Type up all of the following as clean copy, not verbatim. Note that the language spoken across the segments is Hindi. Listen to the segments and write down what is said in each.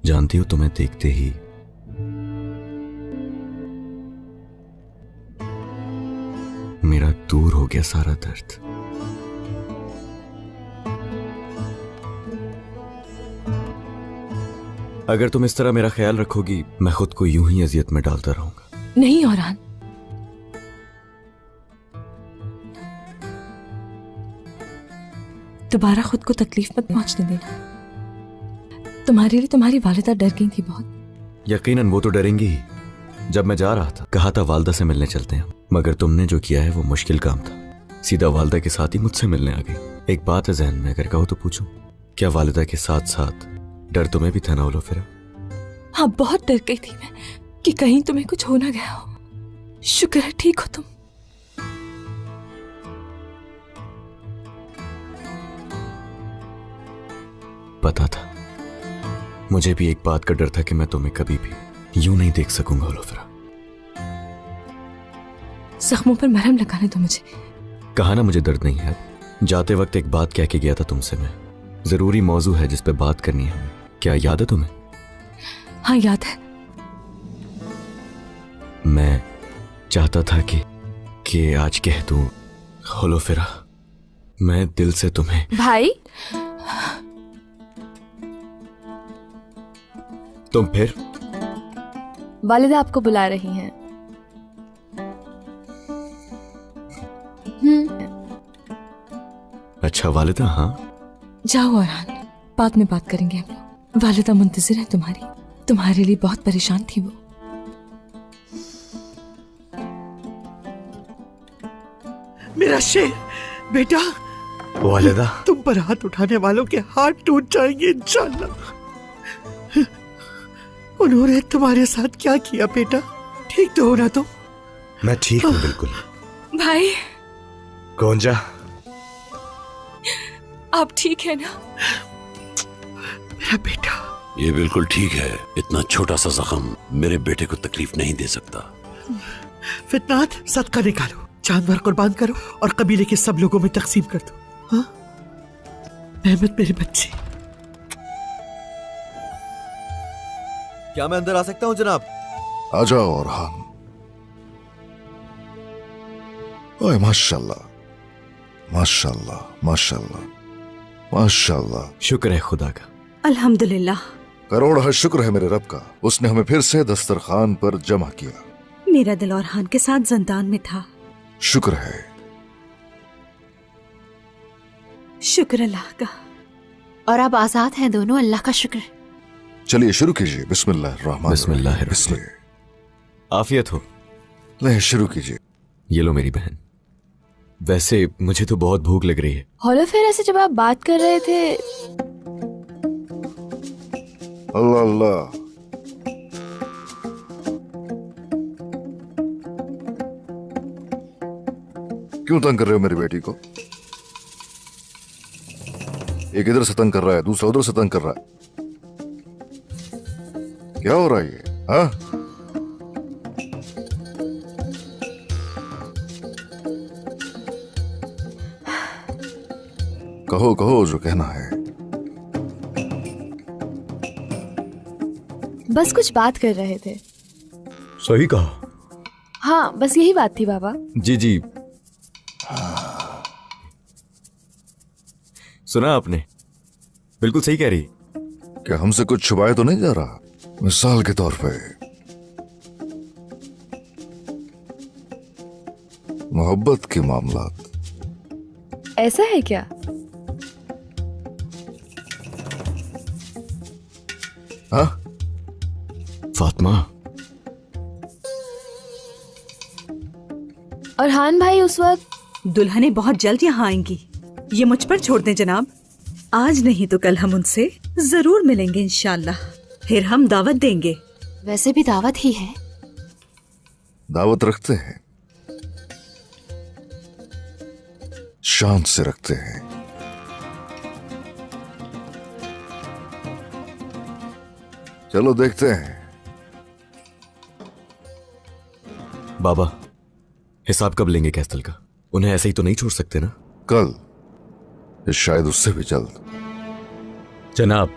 जानती हो, तुम्हें देखते ही मेरा दूर हो गया सारा दर्द। अगर तुम इस तरह मेरा ख्याल रखोगी, मैं खुद को यूं ही अजियत में डालता रहूंगा। नहीं औरान, दोबारा खुद को तकलीफ मत पहुंचने देना। तुम्हारे लिए तुम्हारी वालिदा डर गई थी बहुत। यकीनन वो तो डरेंगी ही। जब मैं जा रहा था, कहा था वालिदा से मिलने चलते हैं, मगर तुमने जो किया है वो मुश्किल काम था। सीधा वालिदा के साथ ही मुझसे मिलने आ गई। एक बात है जहन में, अगर कहो तो पूछूं, क्या वालिदा के साथ साथ डर तुम्हें भी था ना उलोफिरा? हाँ, बहुत डर गई थी मैं कि कहीं तुम्हें कुछ हो ना गया हो। शुक्र है ठीक हो तुम। पता था, मुझे भी एक बात का डर था कि मैं तुम्हें कभी भी यूं नहीं देख सकूंगा उलोफिरा। जख्मों पर मरहम लगाने दो मुझे। कहा ना मुझे दर्द नहीं है। जाते वक्त एक बात कह के गया था तुमसे मैं। जरूरी मौजू है जिस पे बात करनी है हमें। क्या याद है तुम्हें? हाँ याद है। मैं चाहता था कि आज कह दूं उलोफिरा, मैं दिल से तुम्हें। भाई, तुम फिर? वालिदा आपको बुला रही हैं। अच्छा वालिदा, हाँ। जाओ औरान, बाद में बात करेंगे हम लोग। वालिदा मुंतजिर है तुम्हारी, तुम्हारे लिए बहुत परेशान थी वो। मेरा शेर बेटा, वालिदा, तुम पर हाथ उठाने वालों के हाथ टूट जाएंगे इंशाल्लाह। उन्होंने तुम्हारे साथ क्या किया बेटा? ठीक तो हो ना तुम? मैं ठीक हूँ बिल्कुल। भाई, गोंजा, आप ठीक है ना? मेरा बेटा, ये बिल्कुल ठीक है। इतना छोटा सा जख्म मेरे बेटे को तकलीफ नहीं दे सकता। फितनात, सदका निकालो, जानवर कुर्बान करो और कबीले के सब लोगों में तकसीम कर दो। हाँ मेहमत मेरे बच्चे। क्या मैं अंदर आ सकता हूँ जनाब? आ जाओ औरहान। ओए माशाल्लाह, माशाल्लाह, माशाल्लाह, माशाल्लाह। शुक्र है खुदा का। अल्हम्दुलिल्लाह। करोड़ है शुक्र है मेरे रब का, उसने हमें फिर से दस्तरखान पर जमा किया। मेरा दिल औरहान के साथ जंदान में था। शुक्र है। शुक्र अल्लाह का। और अब आजाद हैं दोनों, अल्लाह का शुक्र। चलिए शुरू कीजिए। बिस्मिल्लाहिर्रहमानिर्रहीम। बिस्मिल्लाहिर्रहमानिर्रहीम। आफियत हो। ले शुरू कीजिए। ये लो मेरी बहन। वैसे मुझे तो बहुत भूख लग रही है। उलोफिरा से जब आप बात कर रहे थे। अल्लाह अल्लाह। क्यों तंग कर रहे हो मेरी बेटी को? एक इधर से तंग कर रहा है, दूसरा उधर से तंग कर रहा है। क्या हो रहा है ये? हाँ? कहो कहो जो कहना है। बस कुछ बात कर रहे थे। सही कहा। हाँ, बस यही बात थी बाबा। जी जी। सुना आपने? बिल्कुल सही कह रही। क्या हमसे कुछ छुपाया तो नहीं जा रहा? मिसाल के तौर पे मोहब्बत के मामलात। ऐसा है क्या? हाँ? फातिमा। औरहान भाई उस वक्त। दुल्हनें बहुत जल्द यहाँ आएंगी, ये मुझ पर छोड़ दें जनाब। आज नहीं तो कल हम उनसे जरूर मिलेंगे इंशाल्लाह। फिर हम दावत देंगे। वैसे भी दावत ही है। दावत रखते हैं, शान से रखते हैं। चलो देखते हैं। बाबा, हिसाब कब लेंगे कैस्टल का? उन्हें ऐसे ही तो नहीं छोड़ सकते ना? कल, शायद उससे भी जल्द। जनाब,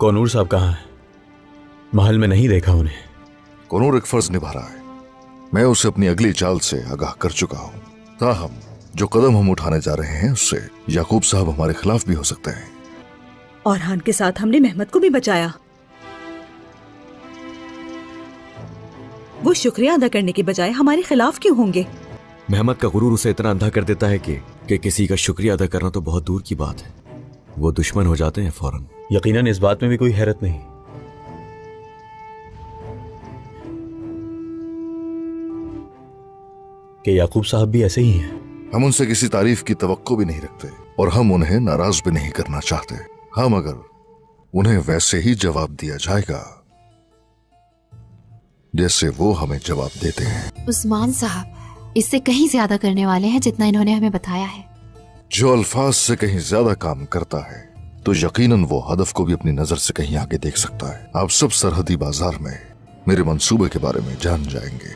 कोनूर साहब कहाँ हैं? महल में नहीं देखा उन्हें। कोनूर एक फर्ज निभा रहा है। मैं उसे अपनी अगली चाल से आगाह कर चुका हूँ। ताहम जो कदम हम उठाने जा रहे हैं उससे याकूब साहब हमारे खिलाफ भी हो सकते हैं। औरहान के साथ हमने मेहमत को भी बचाया। वो शुक्रिया अदा करने के बजाय हमारे खिलाफ क्यों होंगे? मेहमत का गुरूर उसे इतना अंधा कर देता है कि किसी का शुक्रिया अदा करना तो बहुत दूर की बात है, वो दुश्मन हो जाते हैं फौरन। यकीनन इस बात में भी कोई हैरत नहीं। कि याकूब साहब भी ऐसे ही हैं। हम उनसे किसी तारीफ की तवक्को भी नहीं रखते और हम उन्हें नाराज भी नहीं करना चाहते। हाँ, मगर उन्हें वैसे ही जवाब दिया जाएगा जैसे वो हमें जवाब देते हैं। उस्मान साहब इससे कहीं ज्यादा करने वाले हैं जितना इन्होंने हमें बताया है। जो अल्फाज से कहीं ज्यादा काम करता है तो यकीनन वो हदफ को भी अपनी नजर से कहीं आगे देख सकता है। आप सब सरहदी बाजार में मेरे मंसूबे के बारे में जान जाएंगे।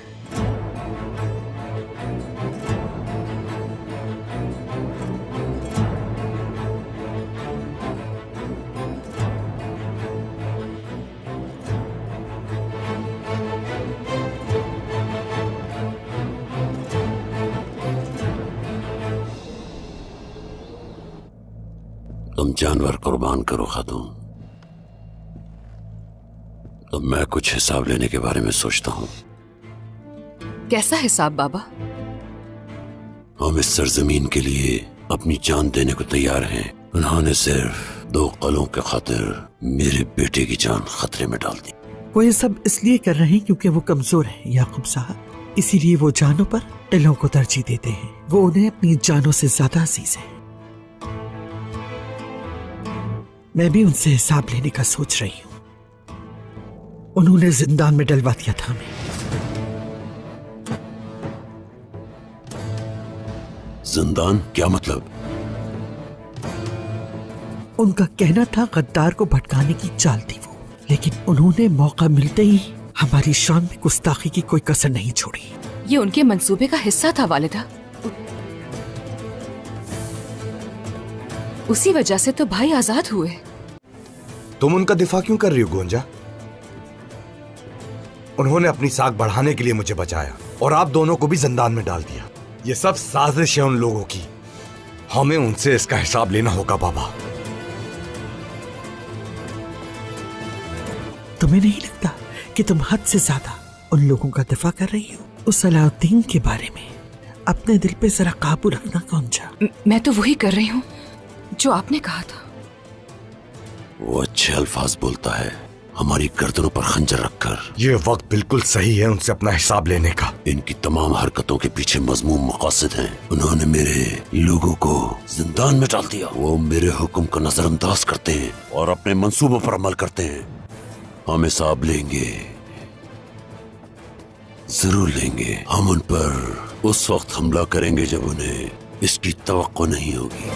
तुम जानवर कुर्बान करो खातून, तो मैं कुछ हिसाब लेने के बारे में सोचता हूं। कैसा हिसाब बाबा? हम इस सरजमीन के लिए अपनी जान देने को तैयार हैं। उन्होंने सिर्फ 2 कलों के खातिर मेरे बेटे की जान खतरे में डाल दी। वो ये सब इसलिए कर रहे हैं क्योंकि वो कमजोर हैं याकूब साहब, इसीलिए वो जानों पर दिलों को तरजीह देते हैं। वो उन्हें अपनी जानों से ज्यादा अजीज है। मैं भी उनसे हिसाब लेने का सोच रही हूँ। उन्होंने जिंदान में डलवा दिया था हमें। जिंदान? क्या मतलब? उनका कहना था गद्दार को भटकाने की चाल थी वो, लेकिन उन्होंने मौका मिलते ही हमारी शान में गुस्ताखी की कोई कसर नहीं छोड़ी। ये उनके मंसूबे का हिस्सा था वालिदा। उसी वजह से तो भाई आजाद हुए। तुम उनका दिफा क्यों कर रही हो गोंजा? उन्होंने अपनी साख बढ़ाने के लिए मुझे बचाया और आप दोनों को भी जिंदान में डाल दिया। ये सब साजिश है उन लोगों की। हमें उनसे इसका हिसाब लेना होगा बाबा। तुम्हें नहीं लगता कि तुम हद से ज्यादा उन लोगों का दिफा कर रही हो? उस सलाउद्दीन के बारे में अपने दिल पे जरा काबू रखना गोंजा। मैं तो वही कर रही हूँ जो आपने कहा था। वो अच्छे अल्फाज बोलता है, हमारी गर्दनों पर खंजर रखकर। ये वक्त बिल्कुल सही है उनसे अपना हिसाब लेने का। इनकी तमाम हरकतों के पीछे मजमूम मकासद हैं। उन्होंने मेरे लोगों को जिंदान में डाल दिया। वो मेरे हुक्म को नजरअंदाज करते हैं और अपने मंसूबों पर अमल करते हैं। हम हिसाब लेंगे, जरूर लेंगे। हम उन पर उस वक्त हमला करेंगे जब उन्हें इसकी तवक्को नहीं होगी।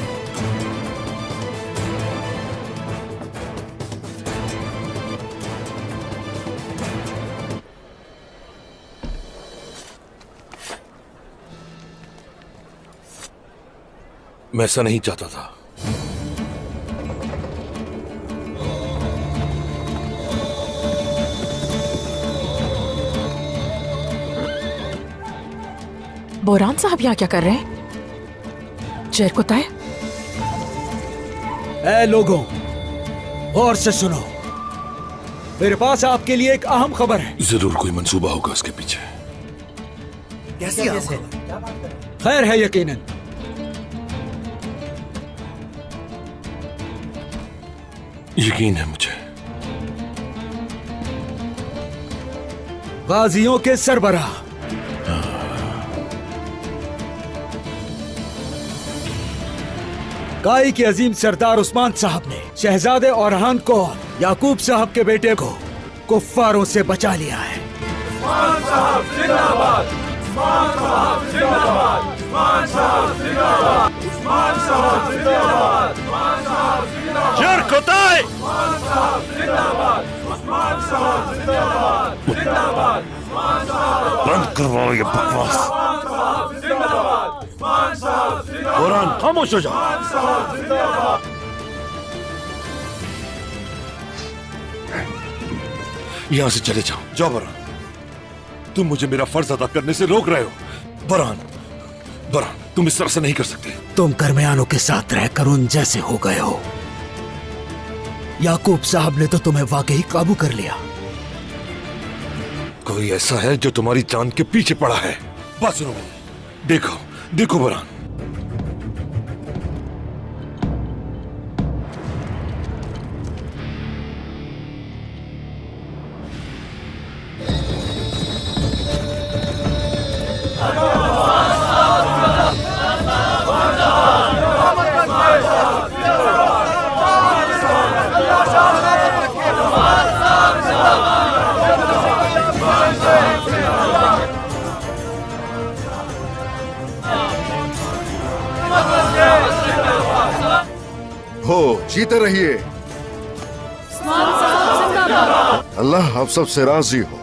मैं ऐसा नहीं चाहता था। बोरान साहब यहाँ क्या कर रहे हैं? चेर को तय। ऐ लोगों, और से सुनो, मेरे पास आपके लिए एक अहम खबर है। जरूर कोई मंसूबा होगा उसके पीछे। कैसे? खैर है यकीनन। यकीन है मुझे। गाजियों के सरबराह काई के अजीम सरदार उस्मान साहब ने शहजादे औरहान को याकूब साहब के बेटे को कुफ्फारों से बचा लिया है। उस्मान साहब जिंदाबाद! उस्मान साहब जिंदाबाद! उस्मान साहब जिंदाबाद! उस्मान साहब जिंदाबाद! उस्मान साहब जिंदाबाद! शेर कोताई! उस्मान साहब जिंदाबाद! उस्मान साहब जिंदाबाद! जिंदाबाद! उस्मान साहब बंद करवाओ ये बकवास। उस्मान साहब जिंदाबाद! उस्मान साहब जिंदाबाद! बोरान खामोश हो जाओ। उस्मान साहब जिंदाबाद! यहाँ से चले जाओ। जाओ बरहान, तुम मुझे मेरा फर्ज अदा करने से रोक रहे हो। बरहान, बरहान, तुम इस तरह से नहीं कर सकते। तुम करमियानों के साथ रहकर उन जैसे हो गए हो। याकूब साहब ने तो तुम्हें वाकई काबू कर लिया। कोई ऐसा है जो तुम्हारी जान के पीछे पड़ा है। बात सुनो, देखो देखो बरहान, हो जीते रहिए। अल्लाह आप सबसे राजी हो।